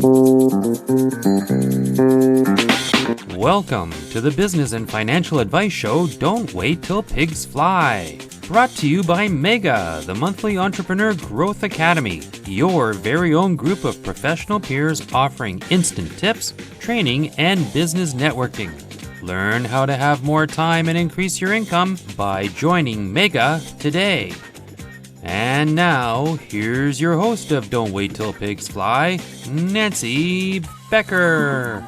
Welcome to the business and financial advice show, Don't Wait Till Pigs Fly. Brought to you by Mega, the monthly entrepreneur growth academy, your very own group of professional peers offering instant tips, training, and business networking. Learn how to have more time and increase your income by joining Mega today. And now, here's your host of Don't Wait Till Pigs Fly, Nancy Becker.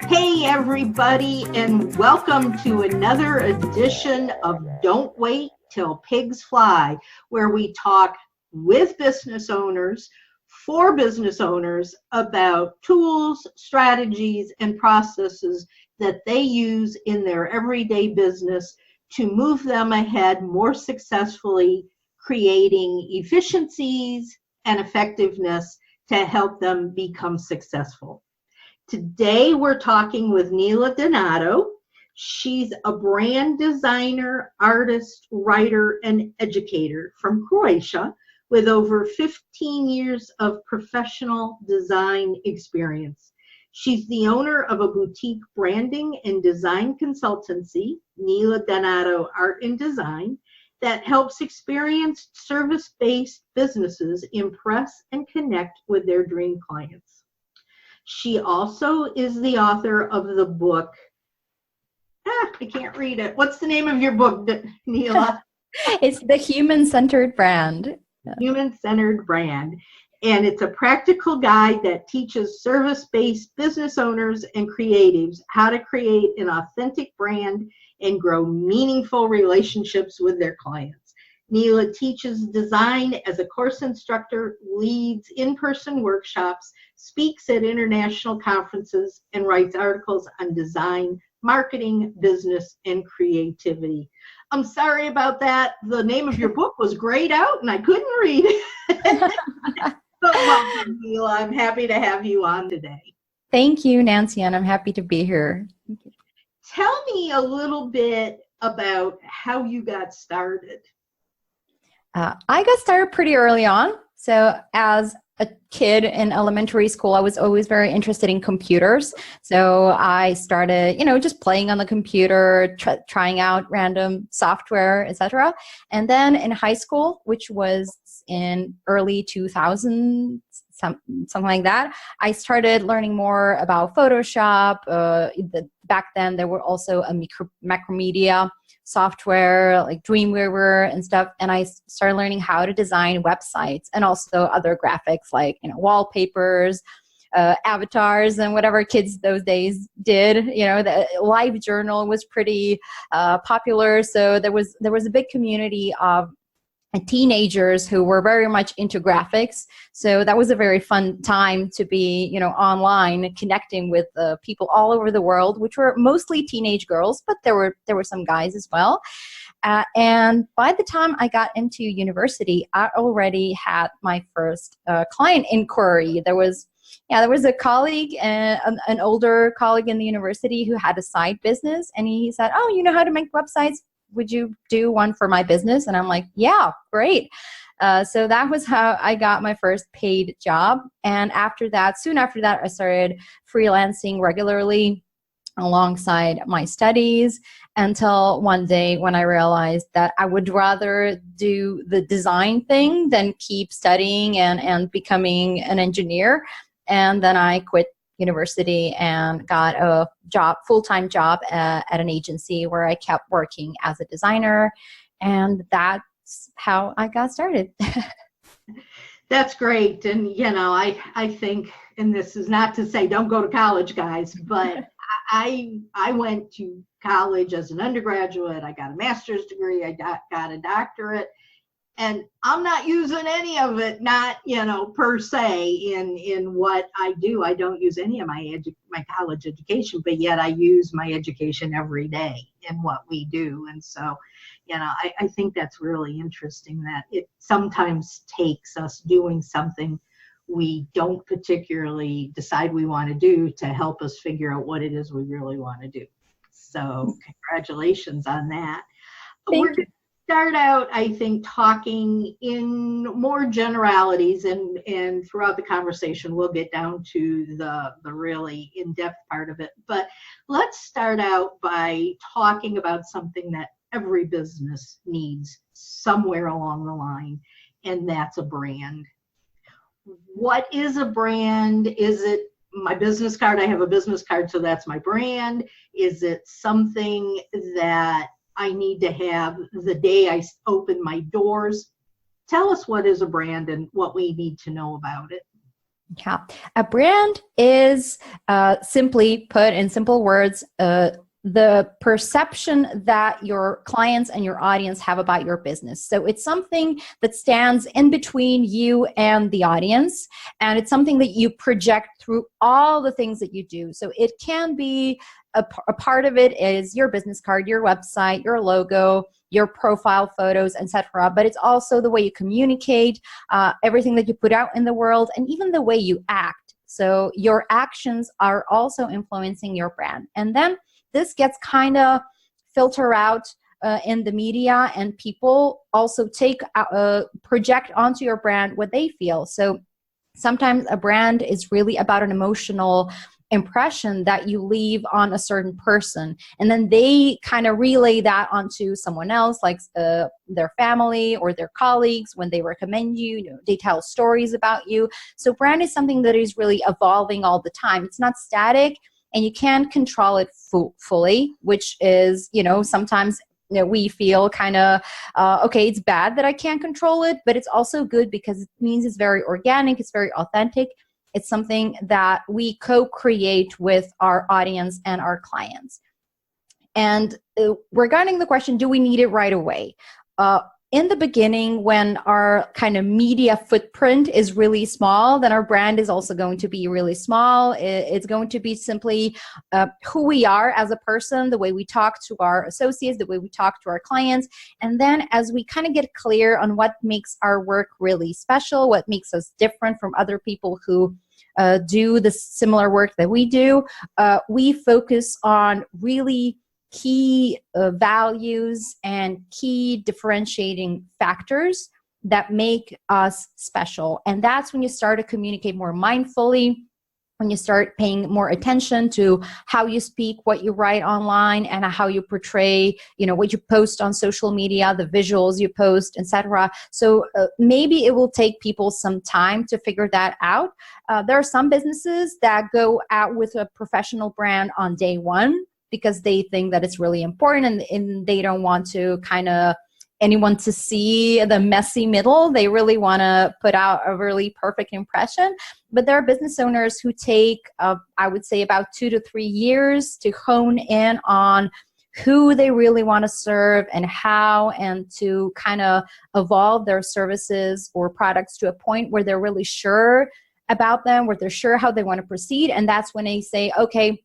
Hey everybody, and welcome to another edition of Don't Wait Till Pigs Fly, where we talk with business owners, for business owners, about tools, strategies, and processes that they use in their everyday business to move them ahead more successfully, creating efficiencies and effectiveness to help them become successful. Today, we're talking with Nela Dunato. She's a brand designer, artist, writer, and educator from Croatia with over 15 years of professional design experience. She's the owner of a boutique branding and design consultancy, Nela Dunato Art and Design, that helps experienced service-based businesses impress and connect with their dream clients. She also is the author of the book. I can't read it. What's the name of your book, Nela? It's The Human-Centered Brand. Human-Centered Brand. And it's a practical guide that teaches service-based business owners and creatives how to create an authentic brand and grow meaningful relationships with their clients. Nela teaches design as a course instructor, leads in-person workshops, speaks at international conferences, and writes articles on design, marketing, business, and creativity. I'm sorry about that. The name of your book was grayed out and I couldn't read it. But welcome, Nela. I'm happy to have you on today. Thank you, Nancy, and I'm happy to be here. Tell me a little bit about how you got started. I got started pretty early on. So as a kid in elementary school, I was always very interested in computers. So I started, just playing on the computer, trying out random software, etc. And then in high school, which was in early 2000s, something like that, I started learning more about Photoshop. Back then, there were also a Macromedia software like Dreamweaver and stuff, and I started learning how to design websites and also other graphics like wallpapers, avatars, and whatever kids those days did. The Live Journal was pretty popular, so there was a big community of teenagers who were very much into graphics. So that was a very fun time to be, online, connecting with people all over the world, which were mostly teenage girls, but there were some guys as well. And by the time I got into university, I already had my first client inquiry. There was a colleague, an older colleague in the university who had a side business, and he said, "Oh, you know how to make websites? Would you do one for my business?" And I'm like, "Yeah, great." So that was how I got my first paid job. And soon after that, I started freelancing regularly alongside my studies until one day when I realized that I would rather do the design thing than keep studying and becoming an engineer. And then I quit university and got a full-time job at an agency where I kept working as a designer, and that's how I got started. That's great. And I think, and this is not to say don't go to college, guys, but I went to college as an undergraduate. I got a master's degree. I got a doctorate. And I'm not using any of it, not, per se in what I do. I don't use any of my college education, but yet I use my education every day in what we do. And so, I think that's really interesting that it sometimes takes us doing something we don't particularly decide we want to do to help us figure out what it is we really want to do. So congratulations on that. Thank you. start out, I think, talking in more generalities, and throughout the conversation, we'll get down to the really in-depth part of it. But let's start out by talking about something that every business needs somewhere along the line, and that's a brand. What is a brand? Is it my business card? I have a business card, so that's my brand. Is it something that I need to have the day I open my doors? Tell us what is a brand and what we need to know about it. Yeah, a brand is simply put in simple words, the perception that your clients and your audience have about your business. So it's something that stands in between you and the audience, and it's something that you project through all the things that you do. So it can be a part of it is your business card, your website, your logo, your profile photos, etc. But it's also the way you communicate, everything that you put out in the world, and even the way you act. So your actions are also influencing your brand. And then this gets kind of filtered out in the media, and people also project onto your brand what they feel. So sometimes a brand is really about an emotional impression that you leave on a certain person, and then they kind of relay that onto someone else, like their family or their colleagues. When they recommend you, they tell stories about you. So brand is something that is really evolving all the time. It's not static, and you can't control it fully, which is, sometimes we feel kind of, okay, it's bad that I can't control it, but it's also good because it means it's very organic, it's very authentic. It's something that we co-create with our audience and our clients. And regarding the question, do we need it right away? In the beginning, when our kind of media footprint is really small, then our brand is also going to be really small. It's going to be simply who we are as a person, the way we talk to our associates, the way we talk to our clients. And then as we kind of get clear on what makes our work really special, what makes us different from other people who do the similar work that we do, we focus on really key values and key differentiating factors that make us special. And that's when you start to communicate more mindfully, when you start paying more attention to how you speak, what you write online, and how you portray, what you post on social media, the visuals you post, etc. So maybe it will take people some time to figure that out. There are some businesses that go out with a professional brand on day one, because they think that it's really important, and they don't want to anyone to see the messy middle. They really want to put out a really perfect impression. But there are business owners who take, I would say, about 2 to 3 years to hone in on who they really want to serve and how, and to kind of evolve their services or products to a point where they're really sure about them, where they're sure how they want to proceed. And that's when they say, okay,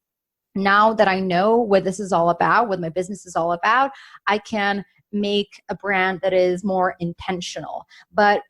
now that I know what this is all about, what my business is all about, I can make a brand that is more intentional. But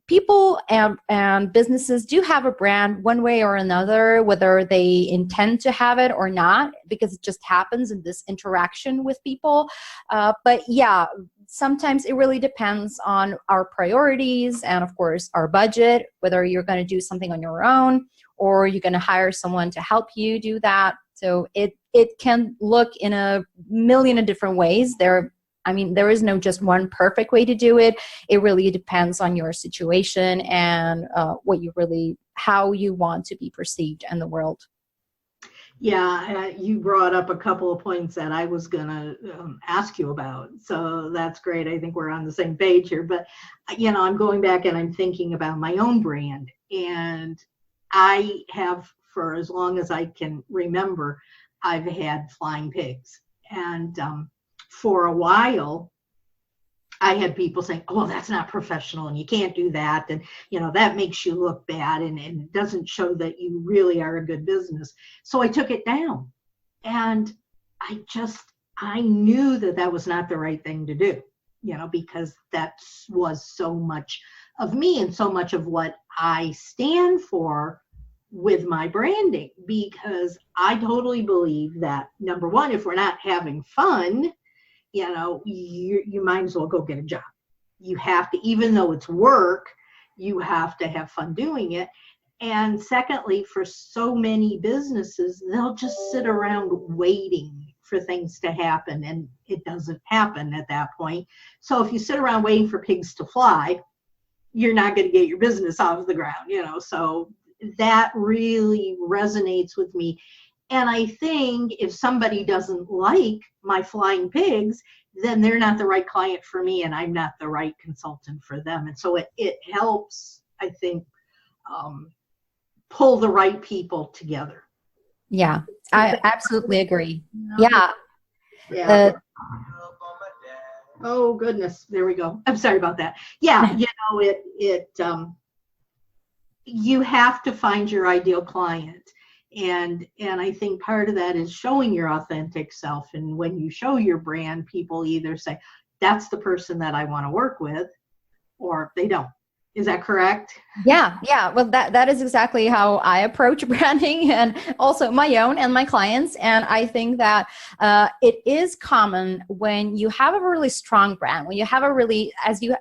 people and businesses do have a brand one way or another, whether they intend to have it or not, because it just happens in this interaction with people. But yeah, sometimes it really depends on our priorities and, of course, our budget, whether you're going to do something on your own or you're going to hire someone to help you do that. So it can look in a million of different ways. There is no just one perfect way to do it. It really depends on your situation and how you want to be perceived in the world. Yeah, you brought up a couple of points that I was going to ask you about. So that's great. I think we're on the same page here. But, I'm going back and I'm thinking about my own brand. And I have, for as long as I can remember, I've had flying pigs. And for a while, I had people saying, oh, that's not professional and you can't do that. And, that makes you look bad and it doesn't show that you really are a good business. So I took it down. And I knew that was not the right thing to do, because that was so much of me and so much of what I stand for with my branding, because I totally believe that, number one, if we're not having fun, you might as well go get a job. You have to, even though it's work, you have to have fun doing it. And secondly, for so many businesses, they'll just sit around waiting for things to happen, and it doesn't happen at that point. So if you sit around waiting for pigs to fly, you're not going to get your business off the ground, so that really resonates with me. And I think if somebody doesn't like my flying pigs, then they're not the right client for me, and I'm not the right consultant for them. And so it helps, I think, pull the right people together. Yeah, I absolutely agree. Yeah. Oh goodness, there we go. I'm sorry about that. Yeah, you have to find your ideal client. And I think part of that is showing your authentic self. And when you show your brand, people either say, that's the person that I want to work with, or they don't. Is that correct? Yeah. Well, that is exactly how I approach branding, and also my own and my clients. And I think that it is common when you have a really strong brand, when you have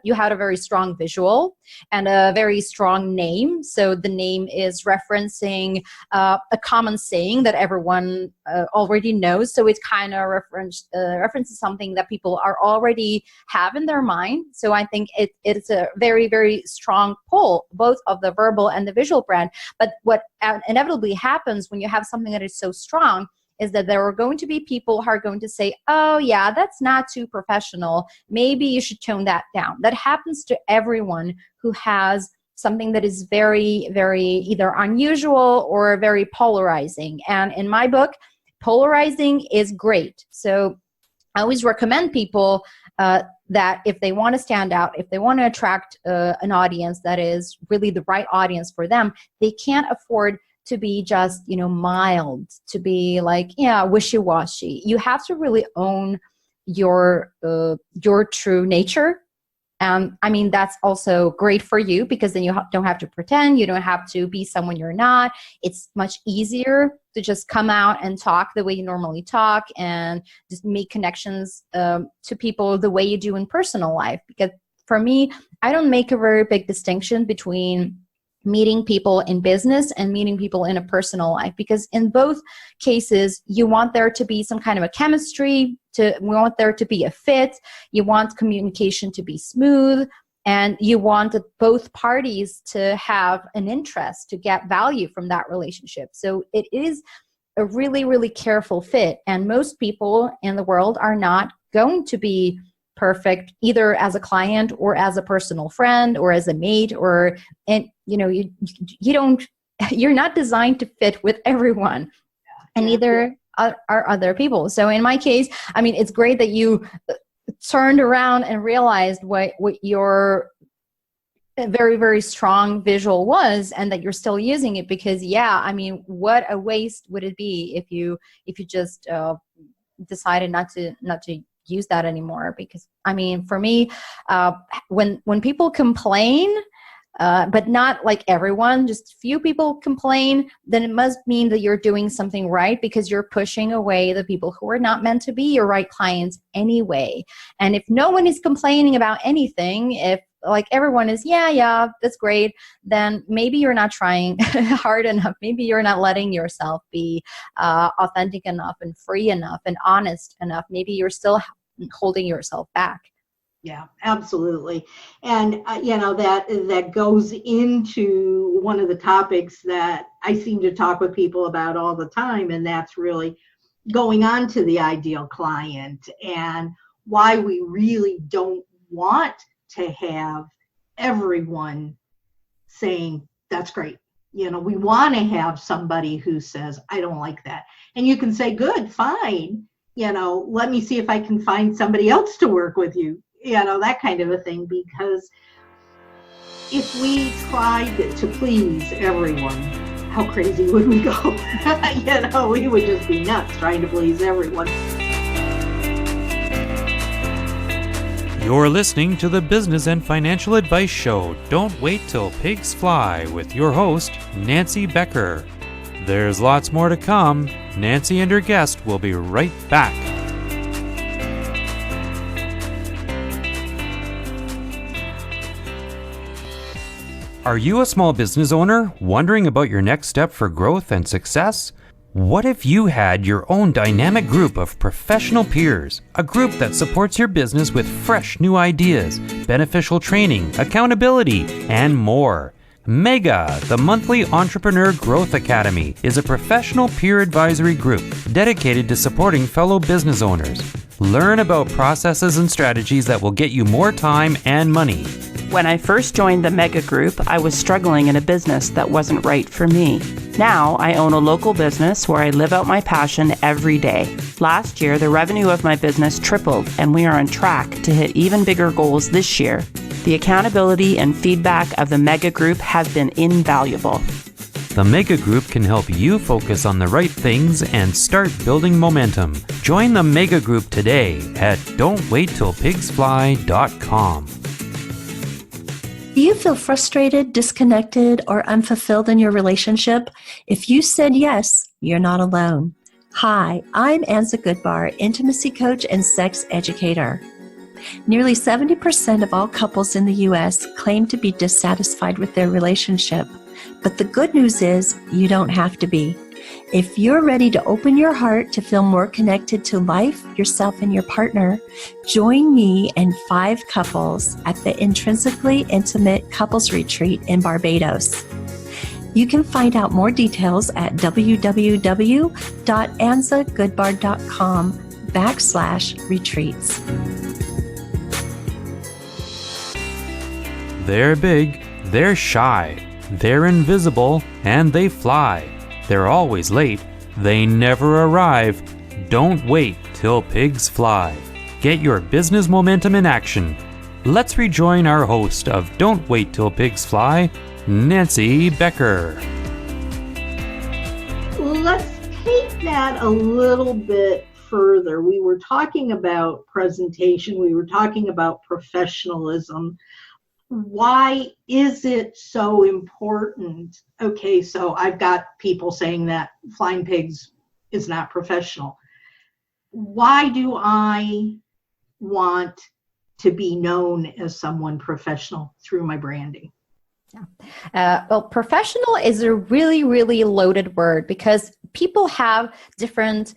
you had a very strong visual and a very strong name. So the name is referencing a common saying that everyone already knows. So it kind of references something that people are already have in their mind. So I think it's a very, very strong pull, both of the verbal and the visual brand. But what inevitably happens when you have something that is so strong is that there are going to be people who are going to say, oh yeah, that's not too professional. Maybe you should tone that down. That happens to everyone who has something that is very, very either unusual or very polarizing. And in my book, polarizing is great. So I always recommend people that if they want to stand out, if they want to attract an audience that is really the right audience for them, they can't afford to be just, mild, to be like, wishy-washy. You have to really own your true nature. I mean, that's also great for you, because then you don't have to pretend. You don't have to be someone you're not. It's much easier to just come out and talk the way you normally talk, and just make connections to people the way you do in personal life. Because for me, I don't make a very big distinction between meeting people in business and meeting people in a personal life, because in both cases you want there to be some kind of a chemistry, we want there to be a fit, you want communication to be smooth, and you want both parties to have an interest, to get value from that relationship. So it is a really, really careful fit, and most people in the world are not going to be perfect, either as a client or as a personal friend or as a mate, you're not designed to fit with everyone, and neither are other people. So in my case, I mean, it's great that you turned around and realized what your very, very strong visual was, and that you're still using it, because I mean, what a waste would it be if you just decided not to use that anymore. Because I mean, for me, when people complain, but not like everyone, just few people complain, then it must mean that you're doing something right, because you're pushing away the people who are not meant to be your right clients anyway. And if no one is complaining about anything, if like everyone is, that's great, then maybe you're not trying hard enough. Maybe you're not letting yourself be authentic enough and free enough and honest enough. Maybe you're still holding yourself back. Yeah, absolutely. And, that goes into one of the topics that I seem to talk with people about all the time. And that's really going on to the ideal client, and why we really don't want to have everyone saying, that's great. We want to have somebody who says, I don't like that. And you can say, good, fine. Let me see if I can find somebody else to work with you. That kind of a thing. Because if we tried to please everyone, how crazy would we go? We would just be nuts trying to please everyone. You're listening to the Business and Financial Advice Show, Don't Wait Till Pigs Fly, with your host, Nancy Becker. There's lots more to come. Nancy and her guest will be right back. Are you a small business owner wondering about your next step for growth and success? What if you had your own dynamic group of professional peers, a group that supports your business with fresh new ideas, beneficial training, accountability, and more? Mega, the monthly Entrepreneur Growth Academy, is a professional peer advisory group dedicated to supporting fellow business owners. Learn about processes and strategies that will get you more time and money. When I first joined the Mega Group, I was struggling in a business that wasn't right for me. Now, I own a local business where I live out my passion every day. Last year, the revenue of my business tripled, and we are on track to hit even bigger goals this year. The accountability and feedback of the Mega Group have been invaluable. The Mega Group can help you focus on the right things and start building momentum. Join the Mega Group today at don'twaittilpigsfly.com. Do you feel frustrated, disconnected, or unfulfilled in your relationship? If you said yes, you're not alone. Hi, I'm Anza Goodbar, intimacy coach and sex educator. Nearly 70% of all couples in the U.S. claim to be dissatisfied with their relationship. But the good news is you don't have to be. If you're ready to open your heart to feel more connected to life, yourself, and your partner, join me and 5 couples at the Intrinsically Intimate Couples Retreat in Barbados. You can find out more details at www.anzagoodbar.com/retreats. They're big, they're shy, they're invisible, and they fly. They're always late. They never arrive. Don't wait till pigs fly. Get your business momentum in action. Let's rejoin our host of Don't Wait Till Pigs Fly, Nancy Becker. Let's take that a little bit further. We were talking about presentation. We were talking about professionalism. Why is it so important? Okay, so I've got people saying that flying pigs is not professional. Why do I want to be known as someone professional through my branding? Well, professional is a really, really loaded word because people have different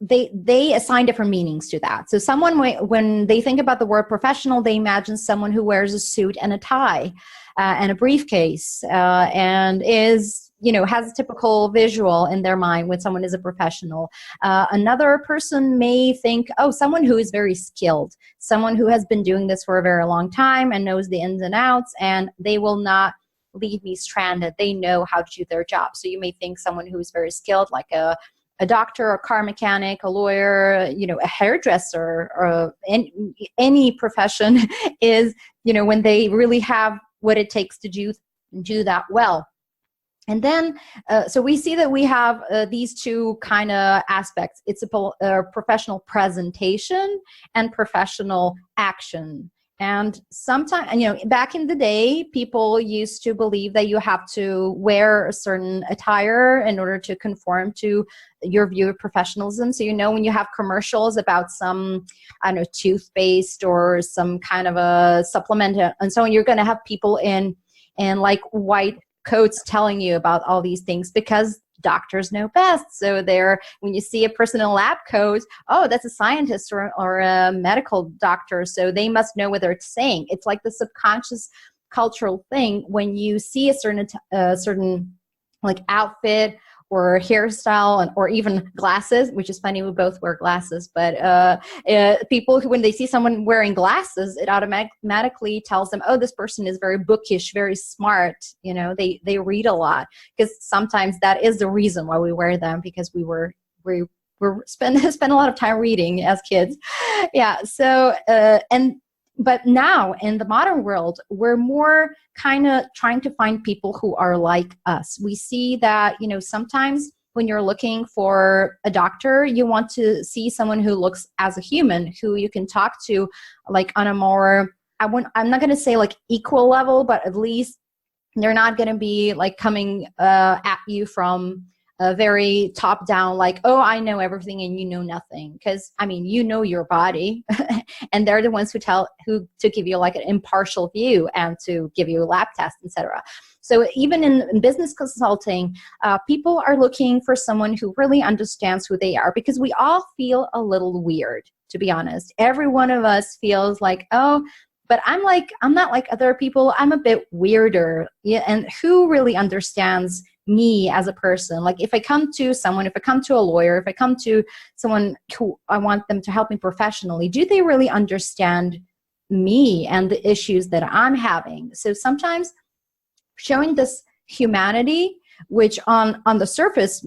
they assign different meanings to that. So someone, when they think about the word professional, they imagine someone who wears a suit and a tie and a briefcase and is, has a typical visual in their mind when someone is a professional. Another person may think, someone who is very skilled, someone who has been doing this for a very long time and knows the ins and outs, and they will not leave me stranded. They know how to do their job. So you may think someone who is very skilled, like a doctor, a car mechanic, a lawyer, a hairdresser, or any profession is, when they really have what it takes to do that well. And then, so we see that we have these two kind of aspects. It's a professional presentation and professional action. And sometimes, back in the day, people used to believe that you have to wear a certain attire in order to conform to your view of professionalism. So, when you have commercials about some, toothpaste or some kind of a supplement and so on, you're going to have people in like white coats telling you about all these things because doctors know best. So when you see a person in a lab coat, that's a scientist or a medical doctor. So they must know what they're saying. It's like the subconscious cultural thing when you see a certain like outfit or hairstyle or even glasses, which is funny, we both wear glasses, but people when they see someone wearing glasses, it automatically tells them, this person is very bookish, very smart. They read a lot, because sometimes that is the reason why we wear them, because we spend a lot of time reading as kids. Yeah. So, but now in the modern world, we're more kind of trying to find people who are like us. We see that, sometimes when you're looking for a doctor, you want to see someone who looks as a human, who you can talk to like on a more, I'm not going to say like equal level, but at least they're not going to be like coming at you from very top down, like, oh, I know everything and you know nothing. Because I mean, you know your body, and they're the ones who to give you like an impartial view and to give you a lab test, etc. So even in business consulting, people are looking for someone who really understands who they are, because we all feel a little weird, to be honest. Every one of us feels like, oh, but I'm not like other people. I'm a bit weirder. Yeah, and who really understands me as a person? Like if I come to a lawyer, if I come to someone who I want them to help me professionally, do they really understand me and the issues that I'm having? So sometimes showing this humanity, which on the surface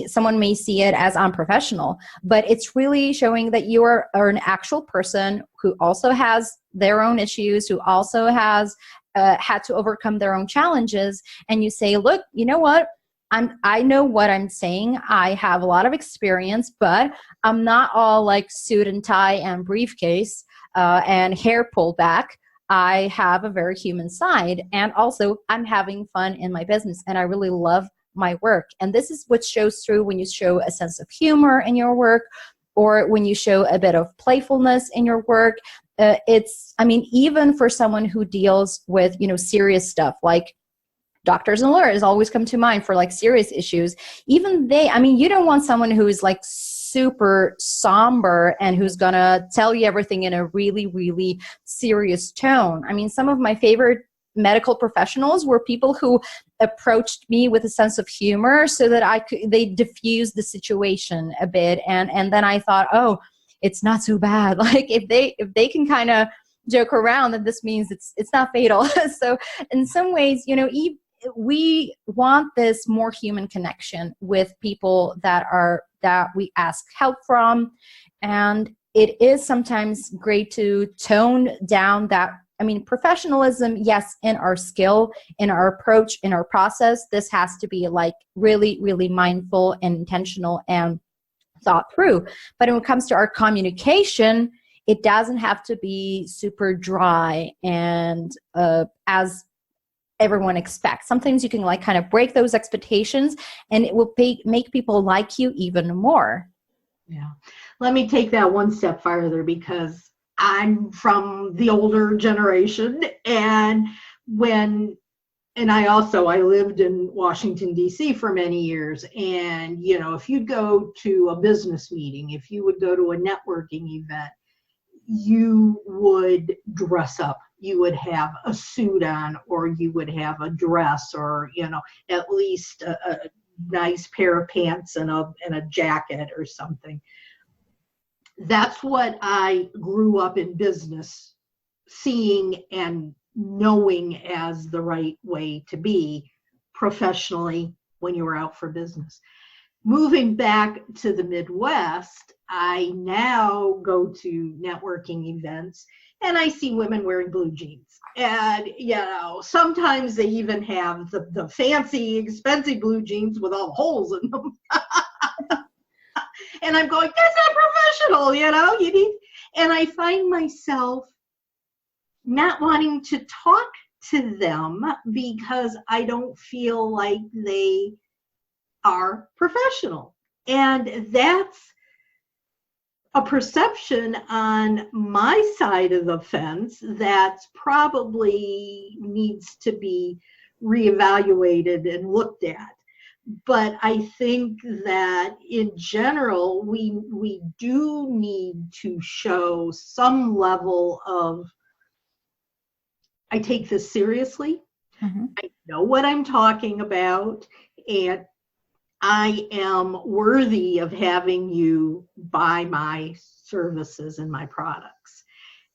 someone may see it as unprofessional, but it's really showing that you are an actual person who also has their own issues, who also has had to overcome their own challenges. And you say, look, you know what? I know what I'm saying. I have a lot of experience, but I'm not all like suit and tie and briefcase and hair pulled back. I have a very human side, and also I'm having fun in my business, and I really love my work. And this is what shows through when you show a sense of humor in your work, or when you show a bit of playfulness in your work. Even for someone who deals with, serious stuff, like doctors and lawyers always come to mind for like serious issues. Even you don't want someone who is like super somber and who's gonna tell you everything in a really, really serious tone. I mean, some of my favorite medical professionals were people who approached me with a sense of humor so that they diffused the situation a bit. And then I thought, oh, it's not so bad. Like if they can kind of joke around, then this means it's not fatal. So in some ways, we want this more human connection with people that we ask help from. And it is sometimes great to tone down that. I mean, professionalism, yes, in our skill, in our approach, in our process, this has to be like really, really mindful and intentional and thought through. But when it comes to our communication, it doesn't have to be super dry and as everyone expects. Sometimes you can like kind of break those expectations, and it will make people like you even more. Yeah. Let me take that one step farther, because I'm from the older generation, and I lived in Washington, D.C. for many years. And, if you'd go to a business meeting, if you would go to a networking event, you would dress up. You would have a suit on, or you would have a dress, or, at least a nice pair of pants and a jacket or something. That's what I grew up in business seeing and knowing as the right way to be professionally when you were out for business. Moving back to the Midwest, I now go to networking events and I see women wearing blue jeans. And, sometimes they even have the fancy, expensive blue jeans with all the holes in them. And I'm going, that's not professional, and I find myself not wanting to talk to them because I don't feel like they are professional. And that's a perception on my side of the fence that probably needs to be reevaluated and looked at. But I think that in general, we do need to show some level of, I take this seriously. Mm-hmm. I know what I'm talking about, and I am worthy of having you buy my services and my products.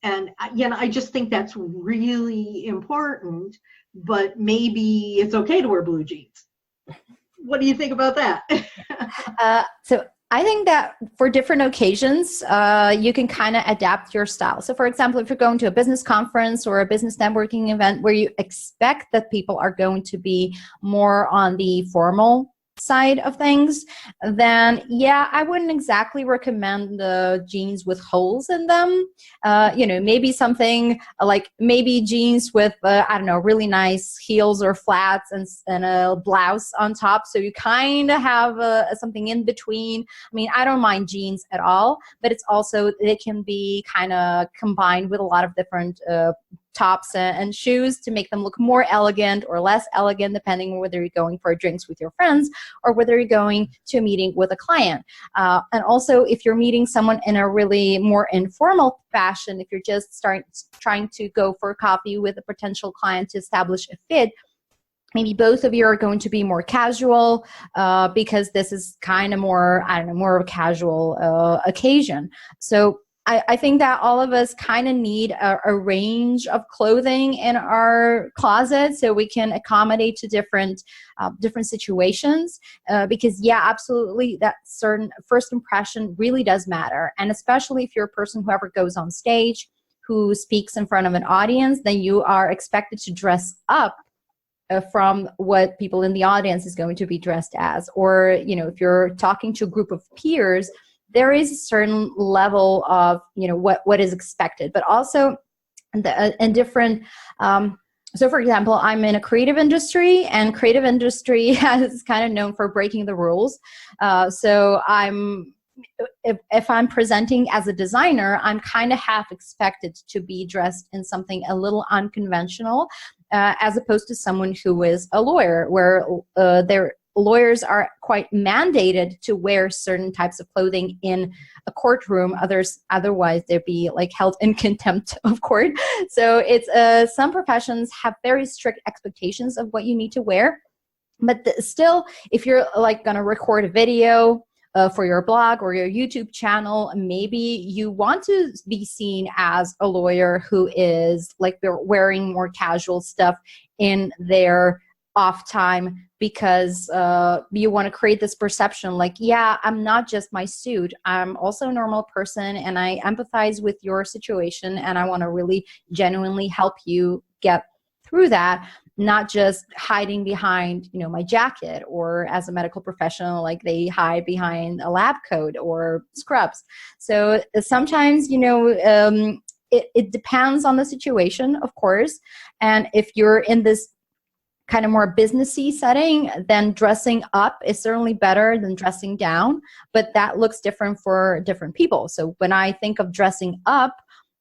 And, I just think that's really important, but maybe it's okay to wear blue jeans. What do you think about that? So I think that for different occasions, you can kind of adapt your style. So for example, if you're going to a business conference or a business networking event where you expect that people are going to be more on the formal side of things, then yeah, I wouldn't exactly recommend the jeans with holes in them. Maybe something like maybe jeans with I don't know, really nice heels or flats and a blouse on top, so you kind of have something in between. I mean, I don't mind jeans at all, but it's also, they can be kind of combined with a lot of different tops and shoes to make them look more elegant or less elegant, depending on whether you're going for drinks with your friends or whether you're going to a meeting with a client. And also, if you're meeting someone in a really more informal fashion, if you're just trying to go for a coffee with a potential client to establish a fit, maybe both of you are going to be more casual because this is kind of more, I don't know, more of a casual occasion. So I think that all of us kind of need a range of clothing in our closet so we can accommodate to different situations. Because yeah, absolutely, that certain first impression really does matter. And especially if you're a person who ever goes on stage, who speaks in front of an audience, then you are expected to dress up from what people in the audience is going to be dressed as. Or, if you're talking to a group of peers, there is a certain level of, what is expected, but also in different, so for example, I'm in a creative industry, and creative industry is kind of known for breaking the rules. So if I'm presenting as a designer, I'm kind of half expected to be dressed in something a little unconventional, as opposed to someone who is a lawyer, where lawyers are quite mandated to wear certain types of clothing in a courtroom. Otherwise, they'd be like held in contempt of court. So it's some professions have very strict expectations of what you need to wear. But still, if you're like going to record a video for your blog or your YouTube channel, maybe you want to be seen as a lawyer who is like wearing more casual stuff in their off time, because you want to create this perception like, yeah, I'm not just my suit, I'm also a normal person, and I empathize with your situation, and I want to really genuinely help you get through that, not just hiding behind, my jacket, or as a medical professional, like they hide behind a lab coat or scrubs. So sometimes, it depends on the situation, of course. And if you're in this kind of more businessy setting, then dressing up is certainly better than dressing down, but that looks different for different people. So when I think of dressing up,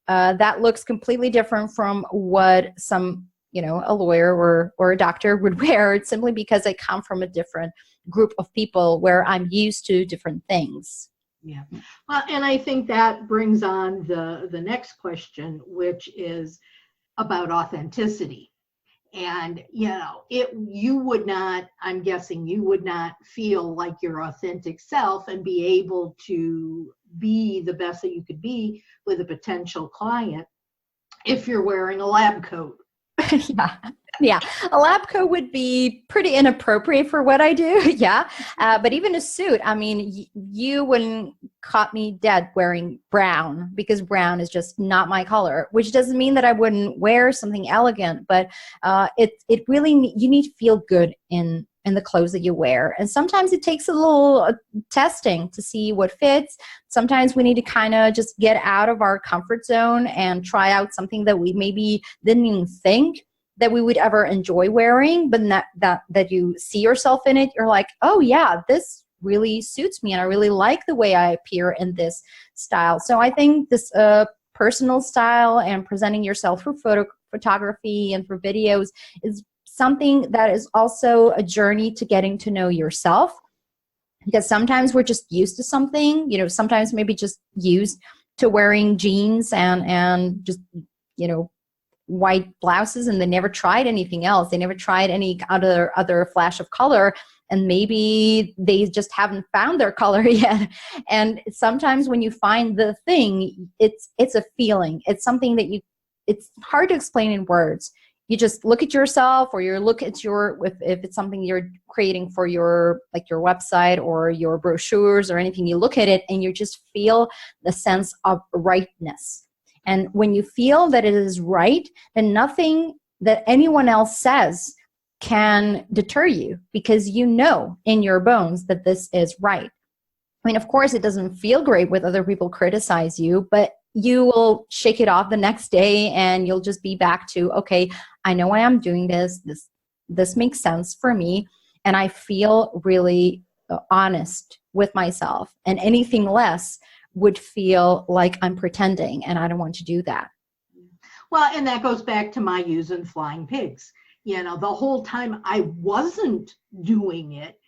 that looks completely different from what some, a lawyer or a doctor would wear. It's simply because I come from a different group of people where I'm used to different things. Yeah. Well, and I think that brings on the next question, which is about authenticity. And, you would not, I'm guessing you would not feel like your authentic self and be able to be the best that you could be with a potential client if you're wearing a lab coat. Yeah. A lab coat would be pretty inappropriate for what I do. Yeah. But even a suit, I mean, you wouldn't caught me dead wearing brown, because brown is just not my color, which doesn't mean that I wouldn't wear something elegant, but it really, you need to feel good in the clothes that you wear. And sometimes it takes a little testing to see what fits. Sometimes we need to kind of just get out of our comfort zone and try out something that we maybe didn't even think that we would ever enjoy wearing, but that you see yourself in it. You're like, oh yeah, this really suits me, and I really like the way I appear in this style. So I think this personal style and presenting yourself through photography and for videos is something that is also a journey to getting to know yourself, because sometimes we're just used to something, sometimes maybe just used to wearing jeans and just, white blouses, and they never tried anything else. They never tried any other flash of color, and maybe they just haven't found their color yet. And sometimes when you find the thing, it's a feeling. It's something that it's hard to explain in words. You just look at yourself, or you look at if it's something you're creating for your website or your brochures or anything, you look at it and you just feel the sense of rightness. And when you feel that it is right, then nothing that anyone else says can deter you because you know in your bones that this is right. I mean, of course, it doesn't feel great when other people criticize you, but you will shake it off the next day and you'll just be back to, okay, I know why I'm doing this. This makes sense for me. And I feel really honest with myself. And anything less would feel like I'm pretending, and I don't want to do that. Well, and that goes back to my using flying pigs. You know, the whole time I wasn't doing it,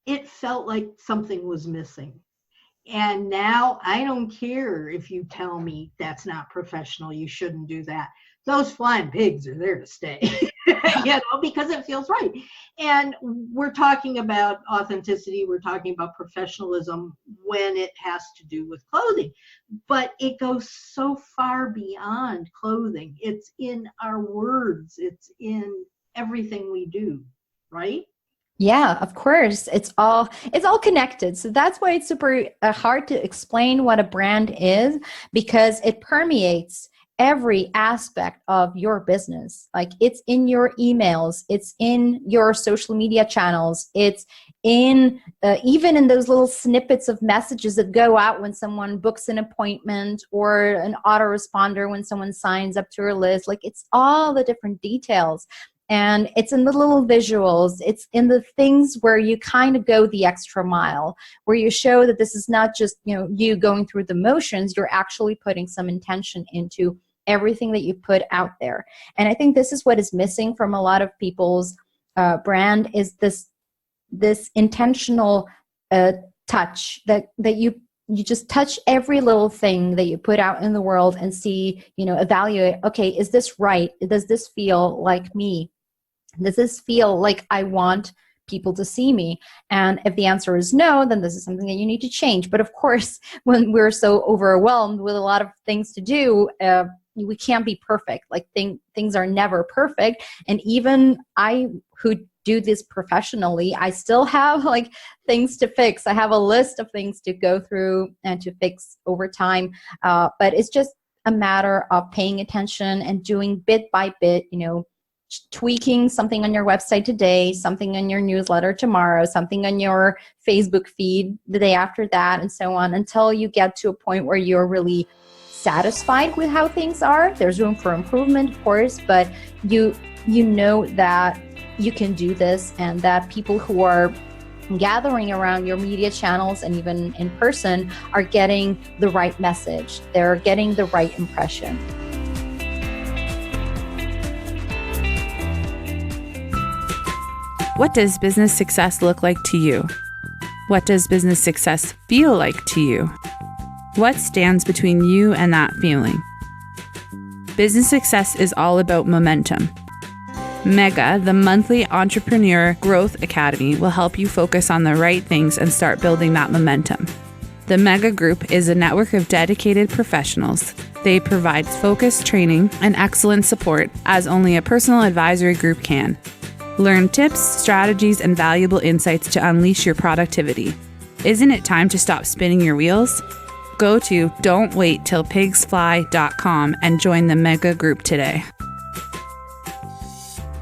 it felt like something was missing. And now I don't care if you tell me that's not professional, you shouldn't do that. Those flying pigs are there to stay, because it feels right. And we're talking about authenticity, we're talking about professionalism when it has to do with clothing. But it goes so far beyond clothing. It's in our words, it's in everything we do, right? Yeah, of course. It's all connected. So that's why it's super hard to explain what a brand is, because it permeates every aspect of your business. Like, it's in your emails, it's in your social media channels, it's in even in those little snippets of messages that go out when someone books an appointment, or an autoresponder when someone signs up to your list. Like, it's all the different details. And it's in the little visuals. It's in the things where you kind of go the extra mile, where you show that this is not just, you going through the motions. You're actually putting some intention into everything that you put out there. And I think this is what is missing from a lot of people's brand, is this intentional touch that you just touch every little thing that you put out in the world and see, evaluate, okay, is this right? Does this feel like me? Does this feel like I want people to see me? And if the answer is no, then this is something that you need to change. But of course, when we're so overwhelmed with a lot of things to do, we can't be perfect. Like, things are never perfect. And even I, who do this professionally, I still have like things to fix. I have a list of things to go through and to fix over time. But it's just a matter of paying attention and doing bit by bit, tweaking something on your website today, something on your newsletter tomorrow, something on your Facebook feed the day after that, and so on, until you get to a point where you're really satisfied with how things are. There's room for improvement, of course, but you know that you can do this, and that people who are gathering around your media channels and even in person are getting the right message. They're getting the right impression. What does business success look like to you? What does business success feel like to you? What stands between you and that feeling? Business success is all about momentum. Mega, the monthly Entrepreneur Growth Academy, will help you focus on the right things and start building that momentum. The Mega Group is a network of dedicated professionals. They provide focused training and excellent support as only a personal advisory group can. Learn tips, strategies, and valuable insights to unleash your productivity. Isn't it time to stop spinning your wheels? Go to don'twaittilpigsfly.com and join the Mega Group today.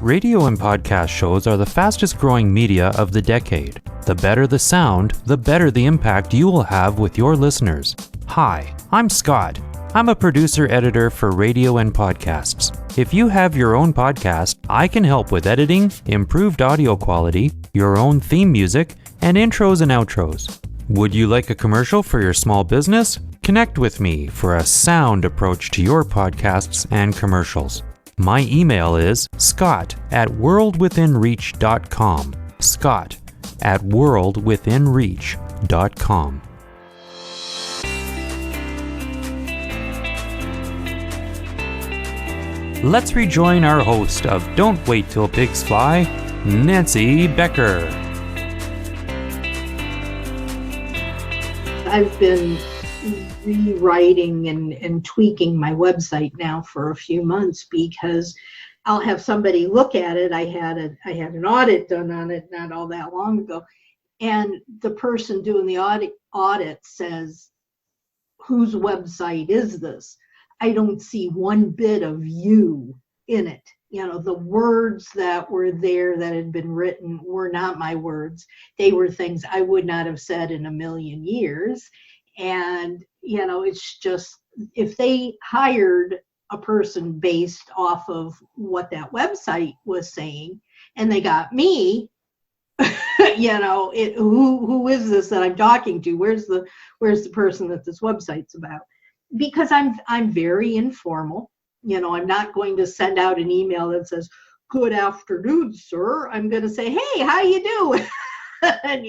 Radio and podcast shows are the fastest growing media of the decade. The better the sound, the better the impact you will have with your listeners. Hi, I'm Scott. I'm a producer-editor for radio and podcasts. If you have your own podcast, I can help with editing, improved audio quality, your own theme music, and intros and outros. Would you like a commercial for your small business? Connect with me for a sound approach to your podcasts and commercials. My email is scott@worldwithinreach.com. scott@worldwithinreach.com. Let's rejoin our host of Don't Wait Till Pigs Fly, Nancy Becker. I've been rewriting and tweaking my website now for a few months, because I'll have somebody look at it. I had an audit done on it not all that long ago, and the person doing the audit says, whose website is this? I don't see one bit of you in it. the words that were there that had been written were not my words. They were things I would not have said in a million years. And, it's just, if they hired a person based off of what that website was saying, and they got me, who is this that I'm talking to? Where's the person that this website's about? Because I'm very informal. I'm not going to send out an email that says, "Good afternoon, sir." I'm going to say, "Hey, how you doing?" And,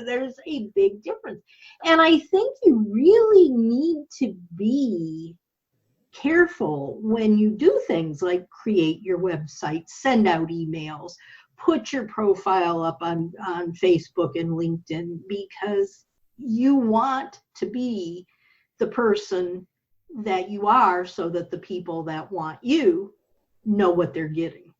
there's a big difference. And I think you really need to be careful when you do things like create your website, send out emails, put your profile up on Facebook and LinkedIn, because you want to be the person that you are, so that the people that want you know what they're getting.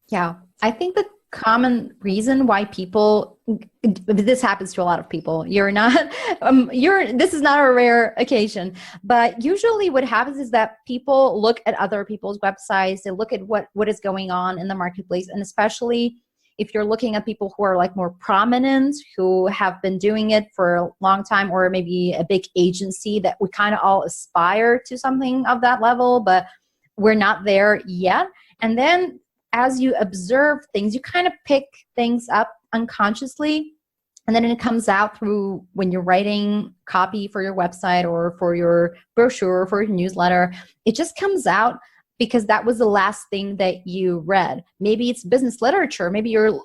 Yeah, I think the common reason why people, this happens to a lot of people, this is not a rare occasion, but usually what happens is that people look at other people's websites, they look at what is going on in the marketplace, and especially if you're looking at people who are like more prominent, who have been doing it for a long time, or maybe a big agency that we kind of all aspire to something of that level, but we're not there yet. And then as you observe things, you kind of pick things up unconsciously, and then it comes out through when you're writing copy for your website or for your brochure or for your newsletter. It just comes out because that was the last thing that you read. Maybe it's business literature. Maybe you're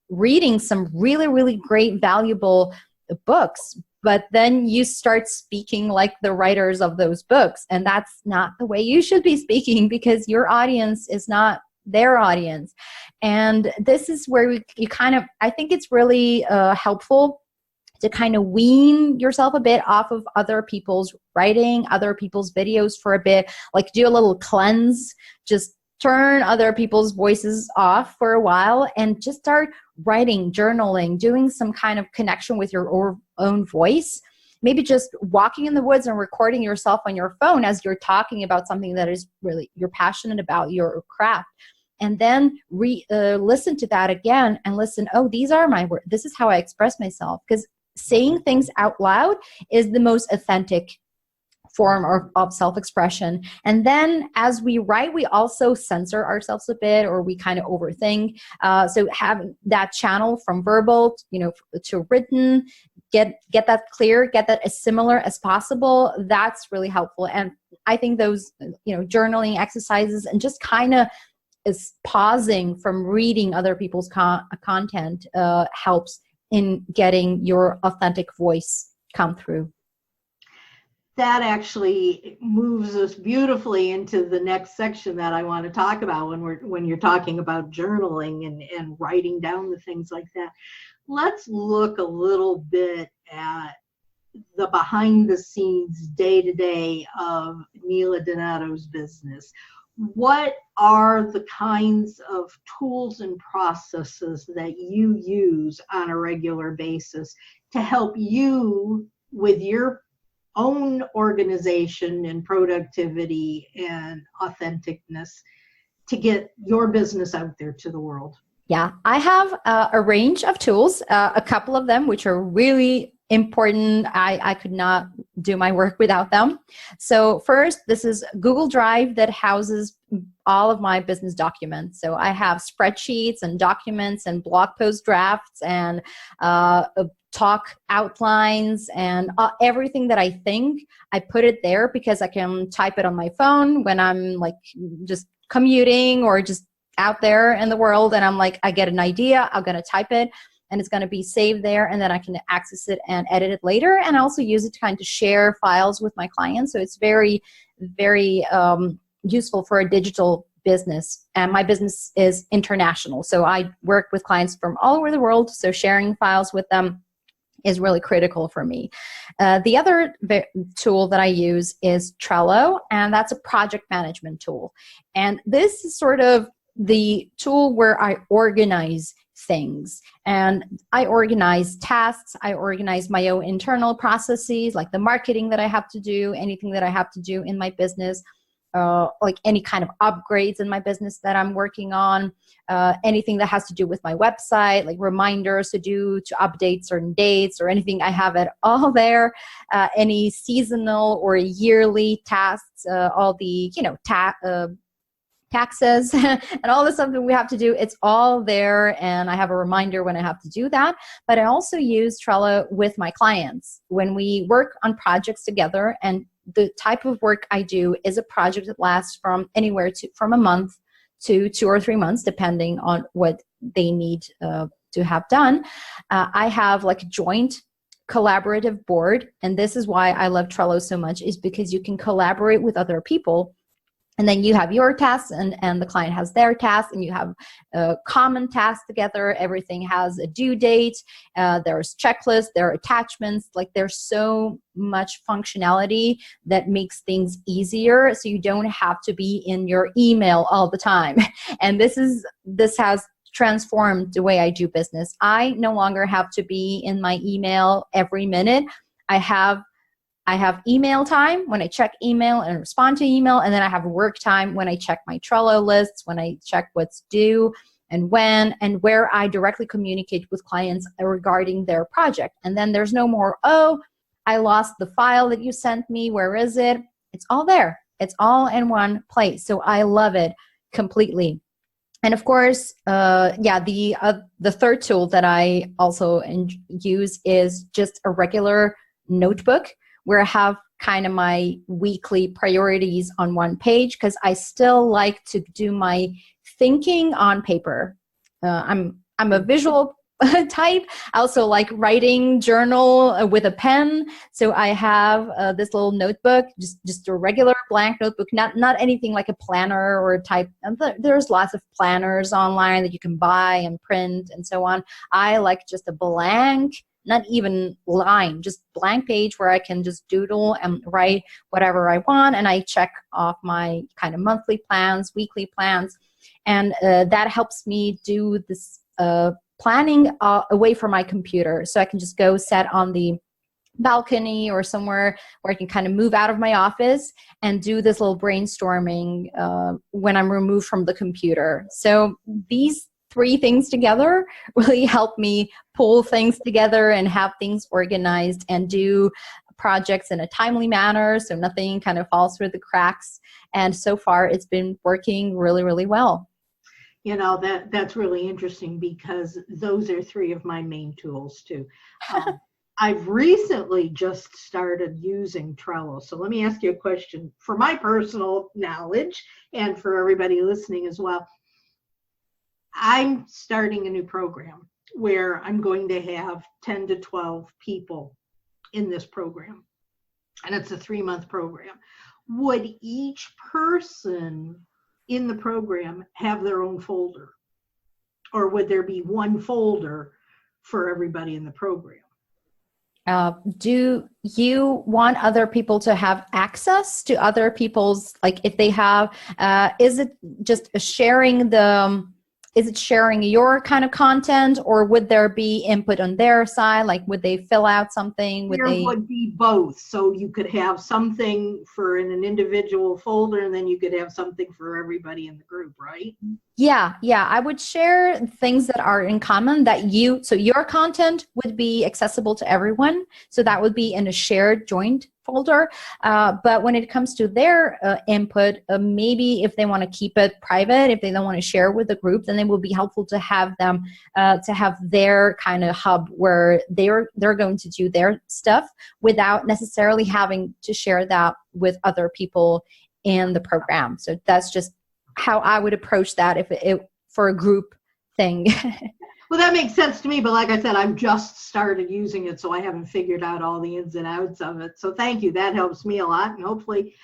reading some really, really great, valuable books, but then you start speaking like the writers of those books. And that's not the way you should be speaking, because your audience is not their audience. And this is where I think it's really helpful to kind of wean yourself a bit off of other people's writing, other people's videos for a bit, like do a little cleanse, just turn other people's voices off for a while and just start writing, journaling, doing some kind of connection with your own voice. Maybe just walking in the woods and recording yourself on your phone as you're talking about something that is really you're passionate about, your craft. And then listen to that again and listen, oh, these are my words. This is how I express myself. Because saying things out loud is the most authentic form of self-expression. And then as we write, we also censor ourselves a bit, or we kind of overthink. So having that channel from verbal, to written, get that clear, get that as similar as possible. That's really helpful. And I think those, journaling exercises and just kind of is pausing from reading other people's content helps in getting your authentic voice come through. That actually moves us beautifully into the next section that I want to talk about when you're talking about journaling and writing down the things like that. Let's look a little bit at the behind the scenes day-to-day of Nela Dunato's business. What are the kinds of tools and processes that you use on a regular basis to help you with your own organization and productivity and authenticness to get your business out there to the world? Yeah, I have a range of tools, a couple of them which are really important. I could not do my work without them. So first, this is Google Drive that houses all of my business documents. So I have spreadsheets and documents and blog post drafts and talk outlines and everything that I think. I put it there because I can type it on my phone when I'm like just commuting or just out there in the world, and I'm like, I get an idea, I'm going to type it, and it's going to be saved there, and then I can access it and edit it later. And I also use it to kind of share files with my clients. So it's very, very useful for a digital business. And my business is international. So I work with clients from all over the world. So sharing files with them is really critical for me. The other tool that I use is Trello, and that's a project management tool. And this is sort of the tool where I organize things, and I organize tasks. I organize my own internal processes, like the marketing that I have to do, anything that I have to do in my business. like any kind of upgrades in my business that I'm working on, anything that has to do with my website, like reminders to update certain dates or anything. I have it all there. Any seasonal or yearly tasks, all the, taxes and all the stuff that we have to do, it's all there, and I have a reminder when I have to do that. But I also use Trello with my clients when we work on projects together, and the type of work I do is a project that lasts from anywhere from a month to 2 or 3 months, depending on what they need to have done. I have like a joint collaborative board, and this is why I love Trello so much, is because you can collaborate with other people. And then you have your tasks and the client has their tasks, and you have a common task together. Everything has a due date. There's checklists, there are attachments. Like there's so much functionality that makes things easier. So you don't have to be in your email all the time. And this has transformed the way I do business. I no longer have to be in my email every minute. I have email time when I check email and respond to email, and then I have work time when I check my Trello lists, when I check what's due and when, and where I directly communicate with clients regarding their project. And then there's no more, oh, I lost the file that you sent me, where is it? It's all there. It's all in one place. So I love it completely. And of course, the third tool that I also use is just a regular notebook, where I have kind of my weekly priorities on one page, because I still like to do my thinking on paper. I'm a visual type. I also like writing journal with a pen. So I have this little notebook, just a regular blank notebook, not anything like a planner or a type. There's lots of planners online that you can buy and print and so on. I like just a blank, not even line, just blank page where I can just doodle and write whatever I want. And I check off my kind of monthly plans, weekly plans. And that helps me do this planning away from my computer. So I can just go sit on the balcony or somewhere where I can kind of move out of my office and do this little brainstorming when I'm removed from the computer. So these 3 things together really help me pull things together and have things organized and do projects in a timely manner, so nothing kind of falls through the cracks. And so far, it's been working really, really well. That's really interesting, because those are 3 of my main tools too. I've recently just started using Trello. So let me ask you a question for my personal knowledge and for everybody listening as well. I'm starting a new program where I'm going to have 10 to 12 people in this program, and it's a 3-month program. Would each person in the program have their own folder, or would there be one folder for everybody in the program? Do you want other people to have access to other people's, like if they have, is it just sharing is it sharing your kind of content, or would there be input on their side? Like, would they fill out something? Would be both. So you could have something for in an individual folder, and then you could have something for everybody in the group, right? Yeah. I would share things that are in common so your content would be accessible to everyone. So that would be in a shared joint folder. But when it comes to their input, maybe if they want to keep it private, if they don't want to share with the group, then it would be helpful to have them to have their kind of hub where they're going to do their stuff without necessarily having to share that with other people in the program. So that's just how I would approach that if it for a group thing. Well, that makes sense to me, but like I said, I've just started using it, so I haven't figured out all the ins and outs of it. So thank you. That helps me a lot. And hopefully,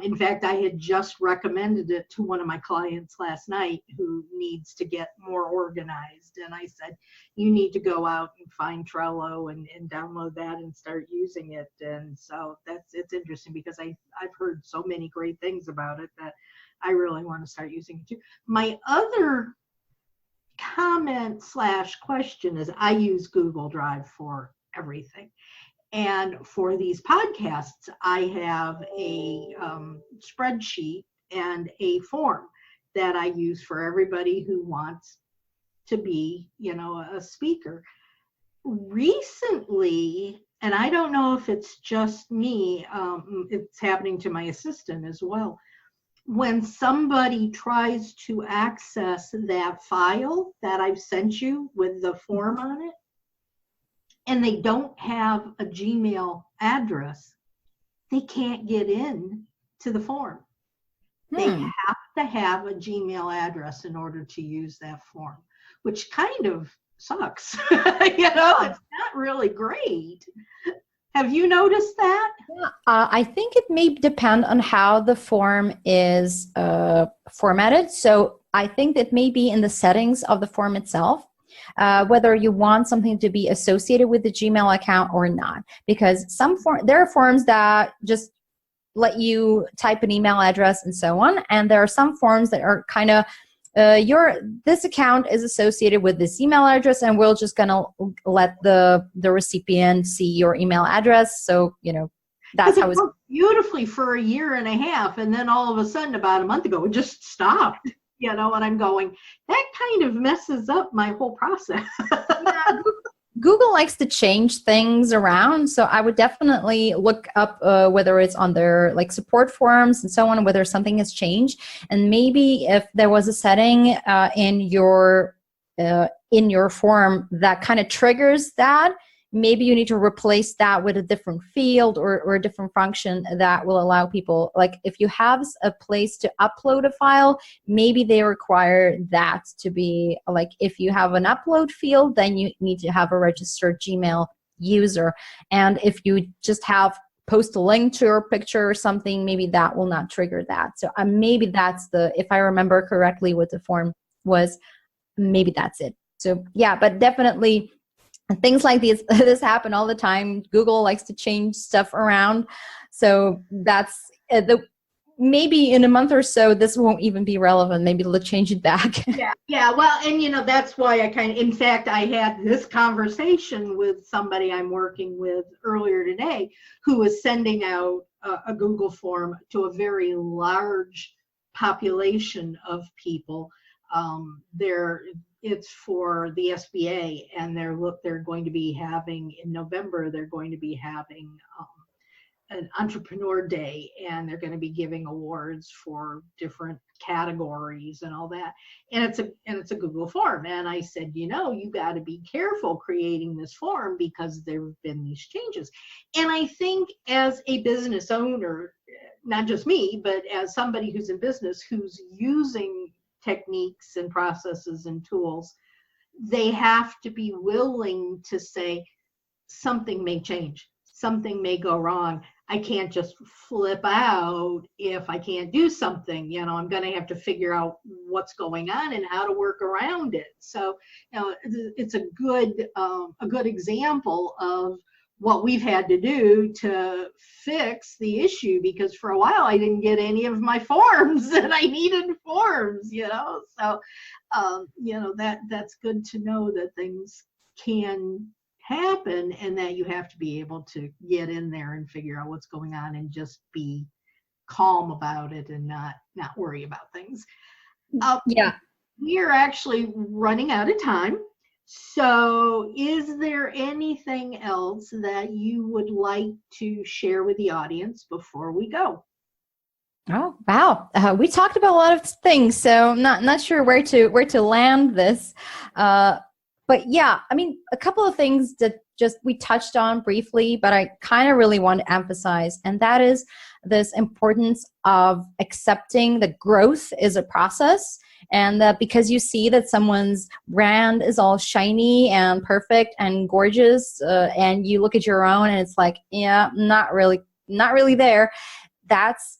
in fact, I had just recommended it to one of my clients last night who needs to get more organized. And I said, you need to go out and find Trello and download that and start using it. And so it's interesting, because I've heard so many great things about it that I really want to start using it too. My other comment / question is, I use Google Drive for everything. And for these podcasts, I have a spreadsheet and a form that I use for everybody who wants to be, a speaker. Recently, and I don't know if it's just me, it's happening to my assistant as well. When somebody tries to access that file that I've sent you with the form on it, and they don't have a Gmail address, they can't get in to the form. They have to have a Gmail address in order to use that form, which kind of sucks. It's not really great. Have you noticed that? Yeah, I think it may depend on how the form is formatted. So I think that may be in the settings of the form itself, whether you want something to be associated with the Gmail account or not. Because there are forms that just let you type an email address and so on. And there are some forms that are kind of, this account is associated with this email address, and we're just gonna let the recipient see your email address. So, that's how it's beautifully for a year and a half. And then all of a sudden, about a month ago, it just stopped, and I'm going, that kind of messes up my whole process. Yeah, Google likes to change things around, so I would definitely look up whether it's on their support forums and so on, whether something has changed, and maybe if there was a setting in your form that kind of triggers that, maybe you need to replace that with a different field or a different function that will allow people, if you have a place to upload a file, maybe they require that to be, if you have an upload field, then you need to have a registered Gmail user. And if you just have post a link to your picture or something, maybe that will not trigger that. So maybe that's if I remember correctly what the form was, maybe that's it. So yeah, but definitely things like this happen all the time. Google likes to change stuff around. So that's maybe in a month or so, this won't even be relevant. Maybe they'll change it back. Yeah. Well, and that's why in fact, I had this conversation with somebody I'm working with earlier today who was sending out a Google form to a very large population of people. It's for the SBA, and they're going to be having, in November, they're going to be having an entrepreneur day, and they're going to be giving awards for different categories and all that. And it's a Google form. And I said, you got to be careful creating this form because there have been these changes. And I think as a business owner, not just me, but as somebody who's in business, who's using techniques and processes and tools, they have to be willing to say something may change, something may go wrong. I can't just flip out if I can't do something. I'm going to have to figure out what's going on and how to work around it. So, it's a good example of what we've had to do to fix the issue, because for a while I didn't get any of my forms and I needed forms, so that's good to know that things can happen and that you have to be able to get in there and figure out what's going on and just be calm about it and not worry about things. Yeah, we are actually running out of time. So is there anything else that you would like to share with the audience before we go? Oh, wow. We talked about a lot of things, so I'm not sure where to land this. But yeah, a couple of things that just we touched on briefly, but I kind of really want to emphasize, and that is this importance of accepting that growth is a process, and that because you see that someone's brand is all shiny and perfect and gorgeous, and you look at your own and it's like, yeah, not really there. That's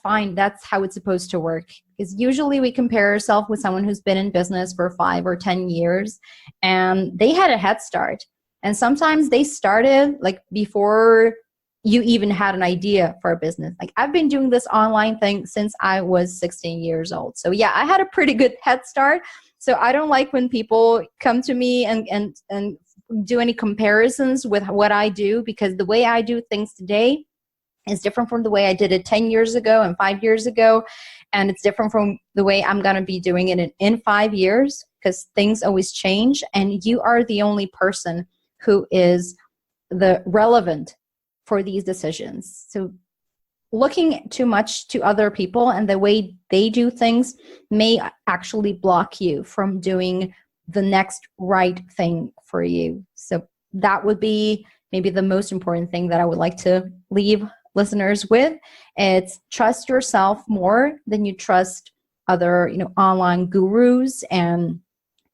fine. That's how it's supposed to work. Because usually we compare ourselves with someone who's been in business for 5 or 10 years and they had a head start. And sometimes they started before you even had an idea for a business. I've been doing this online thing since I was 16 years old. So yeah, I had a pretty good head start. So I don't like when people come to me and do any comparisons with what I do, because the way I do things today is different from the way I did it 10 years ago and 5 years ago. And it's different from the way I'm going to be doing it in 5 years, because things always change. And you are the only person who is the relevant for these decisions. So looking too much to other people and the way they do things may actually block you from doing the next right thing for you. So that would be maybe the most important thing that I would like to leave listeners with. It's trust yourself more than you trust other, online gurus and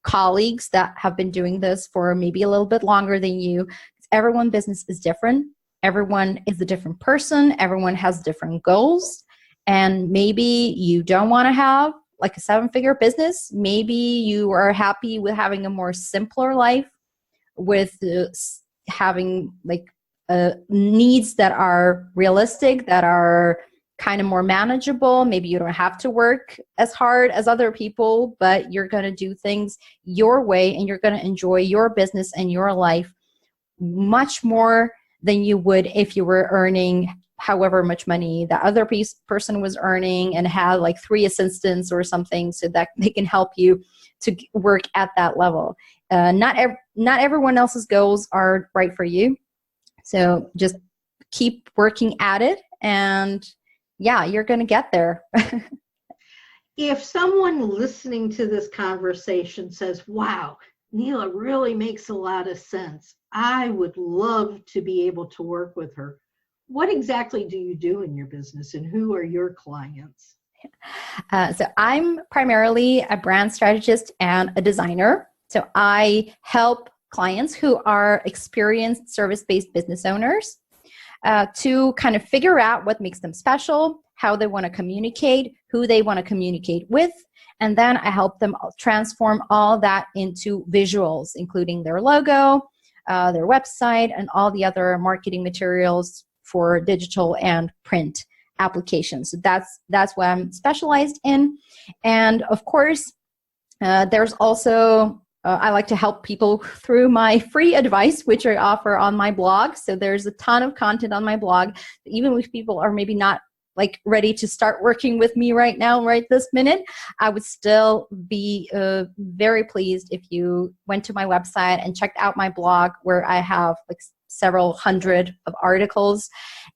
colleagues that have been doing this for maybe a little bit longer than you. Everyone's business is different. Everyone is a different person. Everyone has different goals. And maybe you don't want to have like a 7-figure business. Maybe you are happy with having a more simpler life with having like needs that are realistic, that are kind of more manageable. Maybe you don't have to work as hard as other people, but you're going to do things your way and you're going to enjoy your business and your life much more than you would if you were earning however much money the other person was earning and had like 3 assistants or something so that they can help you to work at that level. Not everyone else's goals are right for you. So just keep working at it, and yeah, you're going to get there. If someone listening to this conversation says, wow, Nela really makes a lot of sense, I would love to be able to work with her. What exactly do you do in your business, and who are your clients? So I'm primarily a brand strategist and a designer. So I help clients who are experienced service-based business owners to kind of figure out what makes them special, how they want to communicate, who they want to communicate with, and then I help them transform all that into visuals, including their logo, their website, and all the other marketing materials for digital and print applications. So that's what I'm specialized in. And of course, there's also I like to help people through my free advice, which I offer on my blog. So there's a ton of content on my blog. Even if people are maybe not like ready to start working with me right now, right this minute, I would still be very pleased if you went to my website and checked out my blog, where I have like several hundred of articles.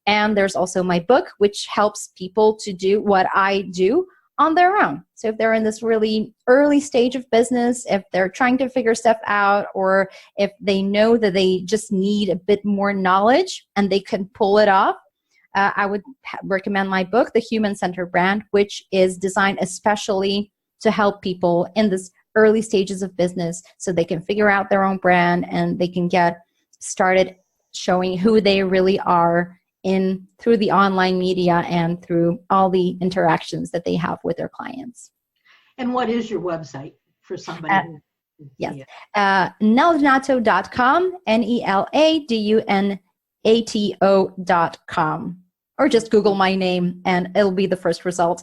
And there's also my book, which helps people to do what I do on their own. So if they're in this really early stage of business, if they're trying to figure stuff out, or if they know that they just need a bit more knowledge and they can pull it off, I would recommend my book, The Human-Centered Brand, which is designed especially to help people in this early stages of business so they can figure out their own brand and they can get started showing who they really are through the online media and through all the interactions that they have with their clients. And what is your website for somebody? Yes, neladunato.com, neladunato.com, or just Google my name and it'll be the first result.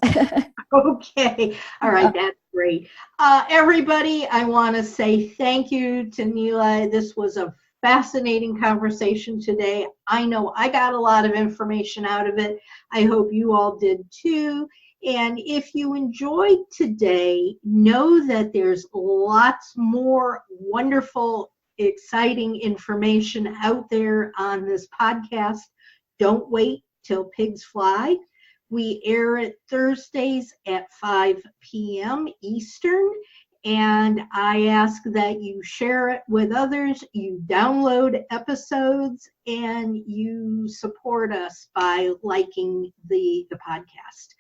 Okay, all right, that's great. Everybody, I want to say thank you to Nela. This was a fascinating conversation today. I know I got a lot of information out of it. I hope you all did too. And if you enjoyed today, know that there's lots more wonderful, exciting information out there on this podcast. Don't Wait Till Pigs Fly. We air it Thursdays at 5 p.m. Eastern. And I ask that you share it with others, you download episodes, and you support us by liking the podcast.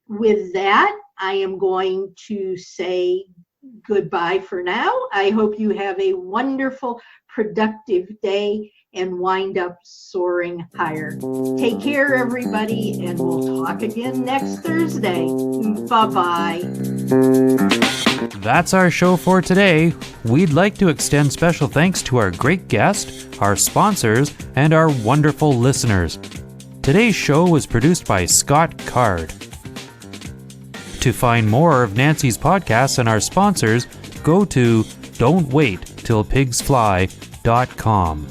With that, I am going to say goodbye for now. I hope you have a wonderful, productive day and wind up soaring higher. Take care, everybody, and we'll talk again next Thursday. Bye-bye. That's our show for today. We'd like to extend special thanks to our great guest, our sponsors, and our wonderful listeners. Today's show was produced by Scott Card. To find more of Nancy's podcasts and our sponsors, go to don'twaittillpigsfly.com.